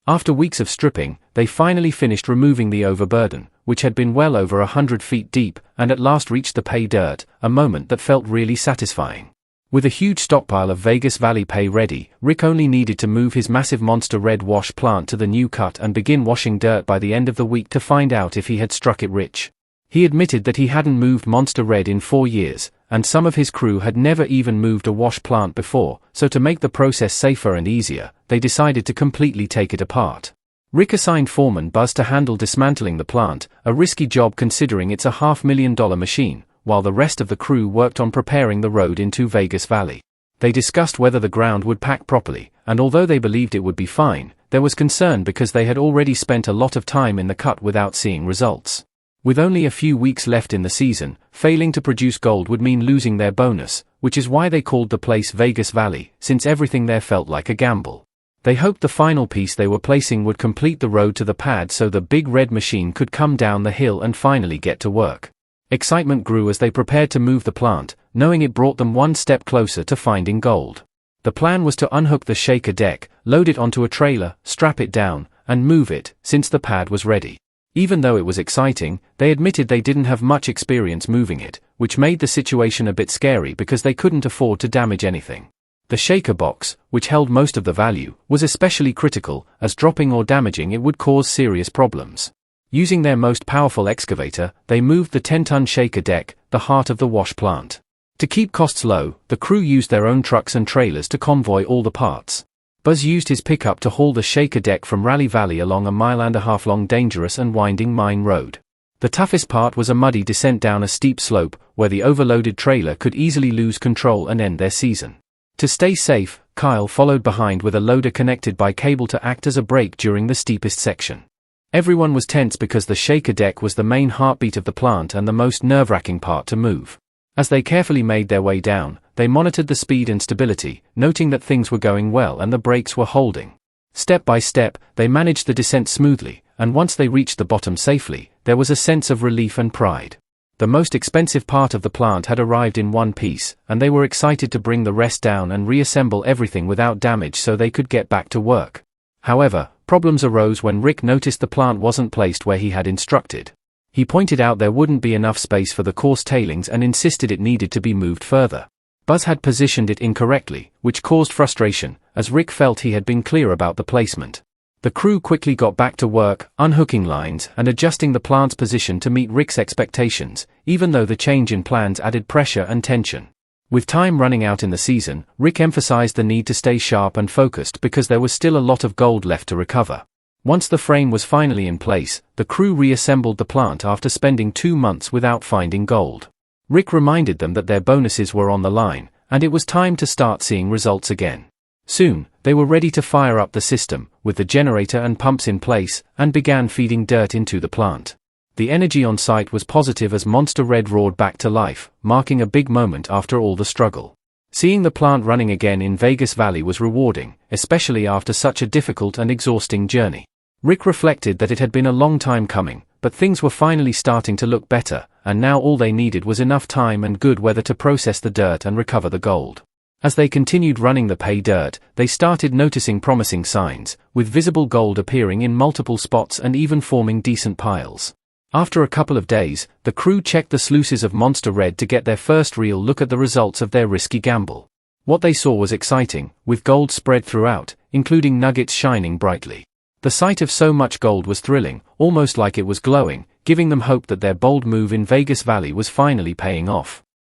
After weeks of stripping, they finally finished removing the overburden, which had been well over 100 feet deep, and at last reached the pay dirt, a moment that felt really satisfying. With a huge stockpile of Vegas Valley pay ready, Rick only needed to move his massive Monster Red wash plant to the new cut and begin washing dirt by the end of the week to find out if he had struck it rich. He admitted that he hadn't moved Monster Red in 4 years, and some of his crew had never even moved a wash plant before, so to make the process safer and easier, they decided to completely take it apart. Rick assigned foreman Buzz to handle dismantling the plant, a risky job considering it's a $500,000 machine, while the rest of the crew worked on preparing the road into Vegas Valley. They discussed whether the ground would pack properly, and although they believed it would be fine, there was concern because they had already spent a lot of time in the cut without seeing results. With only a few weeks left in the season, failing to produce gold would mean losing their bonus, which is why they called the place Vegas Valley, since everything there felt like a gamble. They hoped the final piece they were placing would complete the road to the pad so the big red machine could come down the hill and finally get to work. Excitement grew as they prepared to move the plant, knowing it brought them one step closer to finding gold. The plan was to unhook the shaker deck, load it onto a trailer, strap it down, and move it, since the pad was ready. Even though it was exciting, they admitted they didn't have much experience moving it, which made the situation a bit scary because they couldn't afford to damage anything. The shaker box, which held most of the value, was especially critical, as dropping or damaging it would cause serious problems. Using their most powerful excavator, they moved the 10-ton shaker deck, the heart of the wash plant. To keep costs low, the crew used their own trucks and trailers to convoy all the parts. Buzz used his pickup to haul the shaker deck from Rally Valley along a 1.5 mile long dangerous and winding mine road. The toughest part was a muddy descent down a steep slope, where the overloaded trailer could easily lose control and end their season. To stay safe, Kyle followed behind with a loader connected by cable to act as a brake during the steepest section. Everyone was tense because the shaker deck was the main heartbeat of the plant and the most nerve-wracking part to move. As they carefully made their way down, they monitored the speed and stability, noting that things were going well and the brakes were holding. Step by step, they managed the descent smoothly, and once they reached the bottom safely, there was a sense of relief and pride. The most expensive part of the plant had arrived in one piece, and they were excited to bring the rest down and reassemble everything without damage so they could get back to work. However, problems arose when Rick noticed the plant wasn't placed where he had instructed. He pointed out there wouldn't be enough space for the coarse tailings and insisted it needed to be moved further. Buzz had positioned it incorrectly, which caused frustration, as Rick felt he had been clear about the placement. The crew quickly got back to work, unhooking lines and adjusting the plant's position to meet Rick's expectations, even though the change in plans added pressure and tension. With time running out in the season, Rick emphasized the need to stay sharp and focused because there was still a lot of gold left to recover. Once the frame was finally in place, the crew reassembled the plant after spending 2 months without finding gold. Rick reminded them that their bonuses were on the line, and it was time to start seeing results again. Soon, they were ready to fire up the system, with the generator and pumps in place, and began feeding dirt into the plant. The energy on site was positive as Monster Red roared back to life, marking a big moment after all the struggle. Seeing the plant running again in Vegas Valley was rewarding, especially after such a difficult and exhausting journey. Rick reflected that it had been a long time coming, but things were finally starting to look better, and now all they needed was enough time and good weather to process the dirt and recover the gold. As they continued running the pay dirt, they started noticing promising signs, with visible gold appearing in multiple spots and even forming decent piles. After a couple of days, the crew checked the sluices of Monster Red to get their first real look at the results of their risky gamble. What they saw was exciting, with gold spread throughout, including nuggets shining brightly. The sight of so much gold was thrilling, almost like it was glowing, giving them hope that their bold move in Vegas Valley was finally paying off.